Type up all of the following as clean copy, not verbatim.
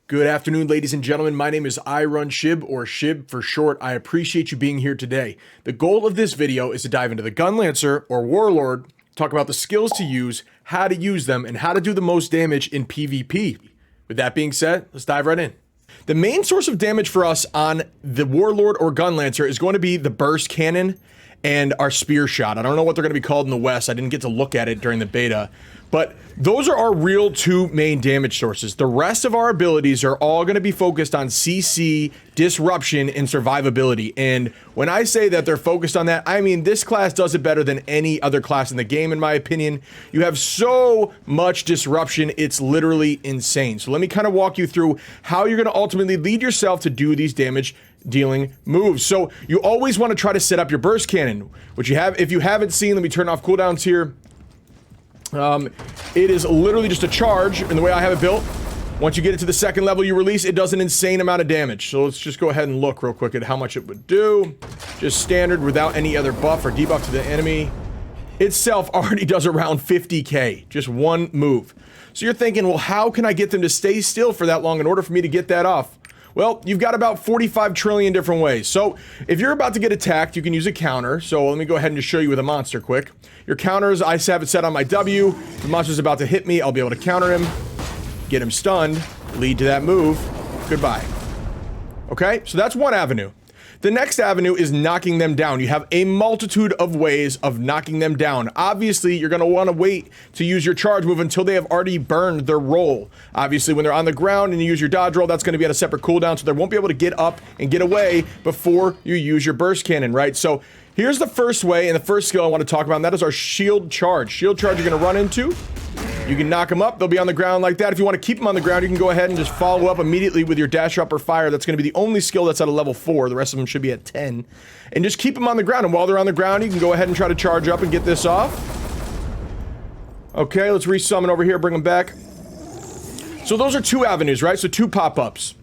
Good afternoon, ladies and gentlemen. My name is iRunShib, or Shib for short. I appreciate you being here today. The goal of this video is to dive into the Gunlancer, or Warlord, talk about the skills to use, how to use them, and how to do the most damage in PvP. With that being said, let's dive right in. The main source of damage for us on the Warlord or Gunlancer is going to be the burst cannon and our spear shot. I don't know what they're going to be called in the West. I didn't get to look at it during the beta, but those are our real two main damage sources. The rest of our abilities are all going to be focused on CC, disruption, and survivability. And when I say that they're focused on that, I mean this class does it better than any other class in the game, in my opinion. You have so much disruption, it's literally insane. So let me kind of walk you through how you're going to ultimately lead yourself to do these damage dealing moves. So you always want to try to set up your burst cannon, which you have. If you haven't seen, let me turn off cooldowns here. It is literally just a charge, and the way I have it built, once you get it to the second level you release, it does an insane amount of damage. So let's just go ahead and look real quick at how much it would do. Just standard without any other buff or debuff to the enemy. Itself already does around 50k, just one move. So you're thinking, well, how can I get them to stay still for that long in order for me to get that off? Well, you've got about 45 trillion different ways. So if you're about to get attacked, you can use a counter. So let me go ahead and just show you with a monster quick. Your counters, I have it set on my W. If the monster's about to hit me, I'll be able to counter him, get him stunned, lead to that move. Goodbye. Okay, so that's one avenue. The next avenue is knocking them down. You have a multitude of ways of knocking them down. Obviously, you're going to want to wait to use your charge move until they have already burned their roll. Obviously, when they're on the ground and you use your dodge roll, that's going to be at a separate cooldown, so they won't be able to get up and get away before you use your burst cannon, right? So here's the first way and the first skill I want to talk about, and that is our shield charge. Shield charge you're going to run into. You can knock them up, they'll be on the ground like that. If you want to keep them on the ground, you can go ahead and just follow up immediately with your dash up or fire. That's going to be the only skill that's at a level 4. The rest of them should be at 10. And just keep them on the ground, and while they're on the ground, you can go ahead and try to charge up and get this off. Okay, let's resummon over here, bring them back. So those are two avenues, right? So two pop-ups.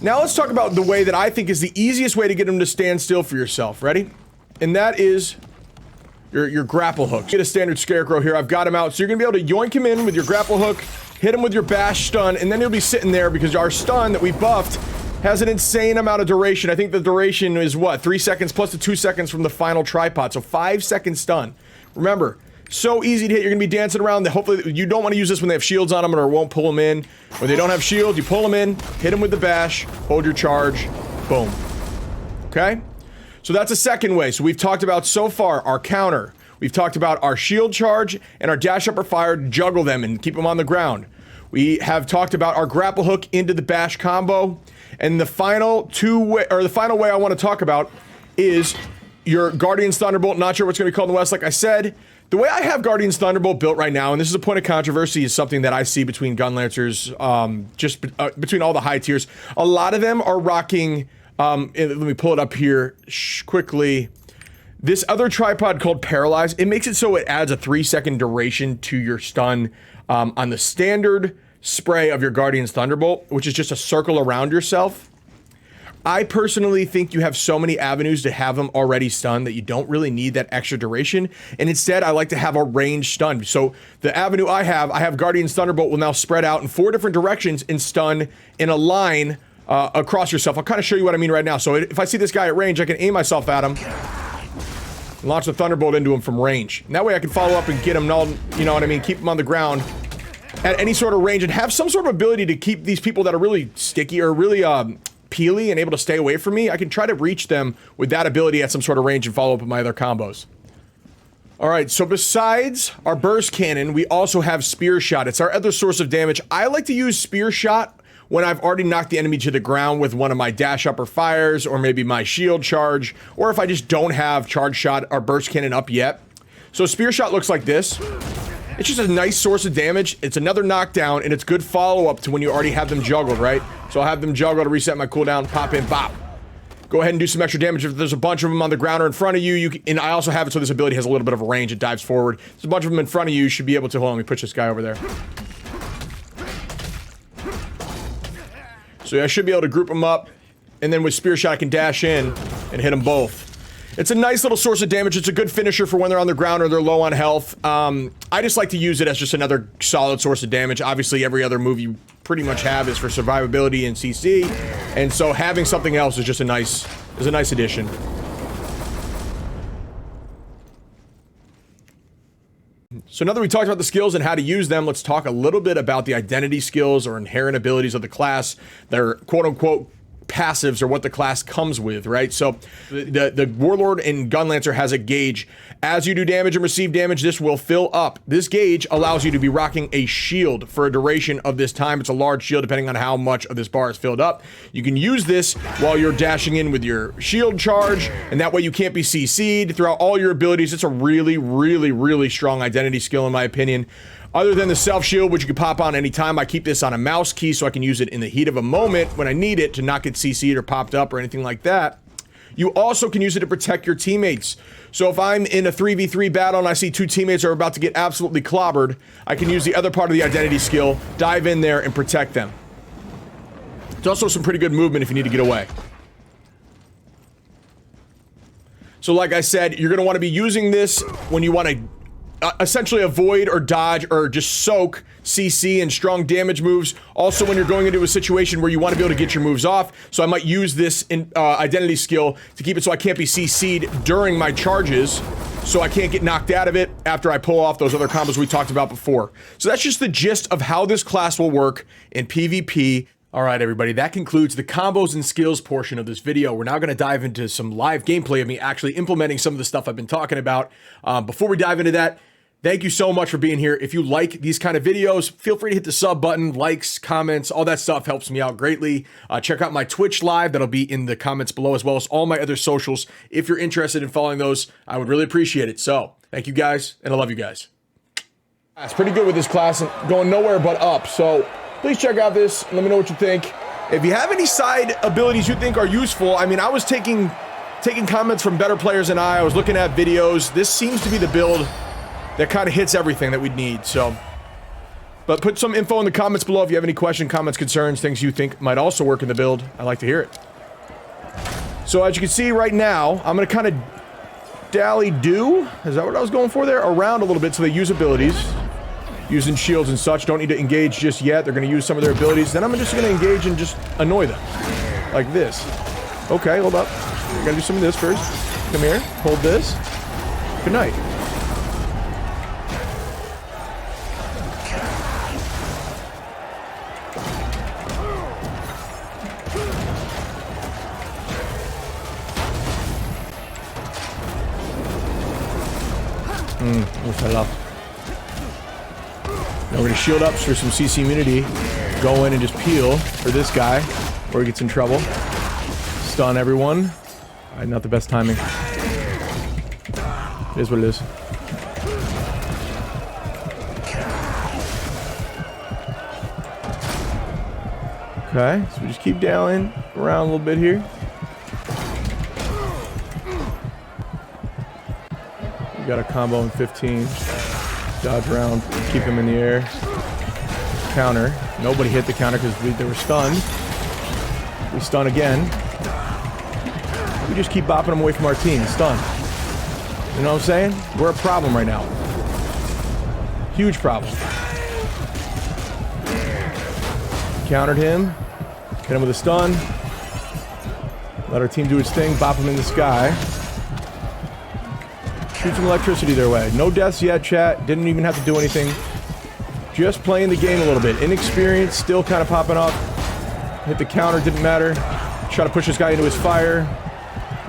Now let's talk about the way that I think is the easiest way to get them to stand still for yourself. Ready? And that is your grapple hooks. Get a standard scarecrow here. I've got him out. So you're gonna be able to yoink him in with your grapple hook, hit him with your bash stun, and then he'll be sitting there because our stun that we buffed has an insane amount of duration. I think the duration is what? 3 seconds plus the 2 seconds from the final tripod. So 5-second stun. Remember, so easy to hit. You're gonna be dancing around. Hopefully you don't want to use this when they have shields on them or it won't pull them in. When they don't have shields, you pull them in, hit them with the bash, hold your charge, boom. Okay? So that's a second way. So we've talked about so far our counter. We've talked about our shield charge and our dash up or fire, juggle them and keep them on the ground. We have talked about our grapple hook into the bash combo. And the final way I want to talk about is your Guardian's Thunderbolt. Not sure what's going to be called in the West. Like I said, the way I have Guardian's Thunderbolt built right now, and this is a point of controversy, is something that I see between Gunlancers, between all the high tiers. A lot of them are rocking, let me pull it up here quickly. This other tripod called Paralyze, it makes it so it adds a 3-second duration to your stun on the standard spray of your Guardian's Thunderbolt, which is just a circle around yourself. I personally think you have so many avenues to have them already stunned that you don't really need that extra duration. And instead, I like to have a range stun. So the avenue I have Guardian's Thunderbolt will now spread out in 4 different directions and stun in a line across yourself. I'll kind of show you what I mean right now. So if I see this guy at range, I can aim myself at him, launch the Thunderbolt into him from range. And that way I can follow up and get him null, you know what I mean, keep him on the ground at any sort of range and have some sort of ability to keep these people that are really sticky or really peely and able to stay away from me. I can try to reach them with that ability at some sort of range and follow up with my other combos. Alright, so besides our burst cannon, we also have spear shot. It's our other source of damage. I like to use spear shot when I've already knocked the enemy to the ground with one of my dash upper fires, or maybe my shield charge, or if I just don't have charge shot or burst cannon up yet. So spear shot looks like this. It's just a nice source of damage. It's another knockdown, and it's good follow-up to when you already have them juggled, right? So I'll have them juggle to reset my cooldown, pop in, bop. Go ahead and do some extra damage. If there's a bunch of them on the ground or in front of you, and I also have it so this ability has a little bit of a range. It dives forward. There's a bunch of them in front of you. You should be able to, hold on, let me push this guy over there. So I should be able to group them up, and then with spear shot I can dash in and hit them both. It's a nice little source of damage. It's a good finisher for when they're on the ground or they're low on health. I just like to use it as just another solid source of damage. Obviously, every other move you pretty much have is for survivability and CC, and so having something else is just a nice addition. So now that we talked about the skills and how to use them, let's talk a little bit about the identity skills or inherent abilities of the class that are quote-unquote passives, or what the class comes with, right? So the Warlord and Gunlancer has a gauge. As you do damage and receive damage, this will fill up. This gauge allows you to be rocking a shield for a duration of this time. It's a large shield depending on how much of this bar is filled up. You can use this while you're dashing in with your shield charge, and that way you can't be CC'd throughout all your abilities. It's a really strong identity skill in my opinion. Other than the self shield, which you can pop on anytime, I keep this on a mouse key so I can use it in the heat of a moment when I need it to not get CC'd or popped up or anything like that. You also can use it to protect your teammates. So if I'm in a 3v3 battle and I see two teammates are about to get absolutely clobbered, I can use the other part of the identity skill, dive in there and protect them. It's also some pretty good movement if you need to get away. So like I said, you're going to want to be using this when you want to essentially avoid or dodge or just soak CC and strong damage moves. Also when you're going into a situation where you want to be able to get your moves off. So I might use this identity skill to keep it so I can't be CC'd during my charges, so I can't get knocked out of it after I pull off those other combos we talked about before. So that's just the gist of how this class will work in PvP. All right, everybody, that concludes the combos and skills portion of this video. We're now going to dive into some live gameplay of me actually implementing some of the stuff I've been talking about. Before we dive into that, thank you so much for being here. If you like these kind of videos, feel free to hit the sub button, likes, comments, all that stuff helps me out greatly. Check out my Twitch live. That'll be in the comments below, as well as all my other socials. If you're interested in following those, I would really appreciate it. So thank you guys, and I love you guys. It's pretty good with this class and going nowhere but up. So please check out this. Let me know what you think. If you have any side abilities you think are useful, I mean, I was taking comments from better players than I was looking at videos. This seems to be the build that kind of hits everything that we'd need, so. But put some info in the comments below if you have any questions, comments, concerns, things you think might also work in the build. I'd like to hear it. So as you can see right now, I'm going to kind of dally-do, is that what I was going for there? Around a little bit so they use abilities. Using shields and such, don't need to engage just yet. They're going to use some of their abilities. Then I'm just going to engage and just annoy them. Like this. Okay, hold up. I gotta do some of this first. Come here, hold this. Good night. Now we're going to shield up for some CC immunity. Go in and just peel for this guy where he gets in trouble. Stun everyone. Alright, not the best timing. It is what it is. Okay, so we just keep dallying around a little bit here. We got a combo in 15. Dodge around, keep him in the air. Counter. Nobody hit the counter because they were stunned. We stun again. We just keep bopping them away from our team. Stun. You know what I'm saying? We're a problem right now. Huge problem. Countered him. Hit him with a stun. Let our team do its thing. Bop him in the sky. Shoot some electricity their way. No deaths yet, chat. Didn't even have to do anything. Just playing the game a little bit. Inexperienced, still kind of popping up. Hit the counter, didn't matter. Try to push this guy into his fire.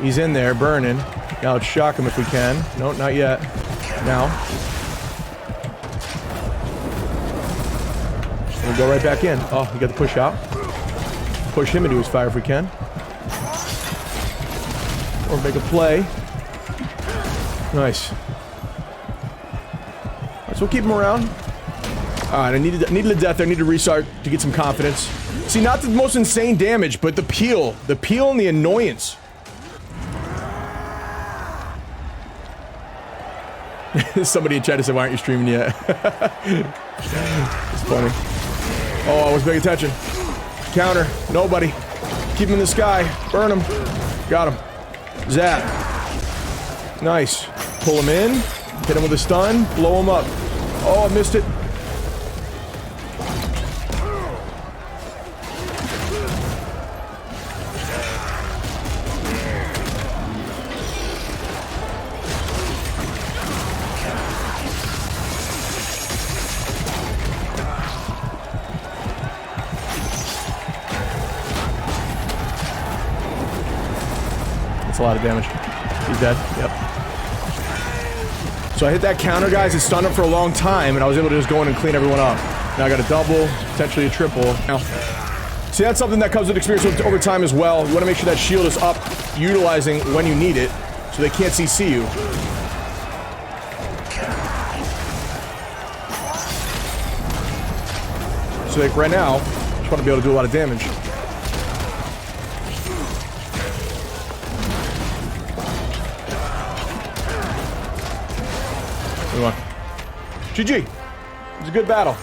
He's in there, burning. Now let's shock him if we can. No, not yet. Now. We'll go right back in. Oh, he got the push out. Push him into his fire if we can. Or make a play. Nice. Alright, so we'll keep him around. Alright, I needed a death there. I need to restart to get some confidence. See, not the most insane damage, but the peel. The peel and the annoyance. Somebody in chat said, why aren't you streaming yet? It's funny. Oh, I was paying attention. Counter. Nobody. Keep him in the sky. Burn him. Got him. Zap. Nice. Pull him in. Hit him with a stun. Blow him up. Oh, I missed it. a lot of damage. He's dead. Yep. So I hit that counter, guys. It stunned him for a long time, and I was able to just go in and clean everyone up. Now I got a double, potentially a triple. Now, see, that's something that comes with experience over time as well. You want to make sure that shield is up, utilizing when you need it, so they can't CC you. So like right now, just want to be able to do a lot of damage. Come on. GG. It was a good battle.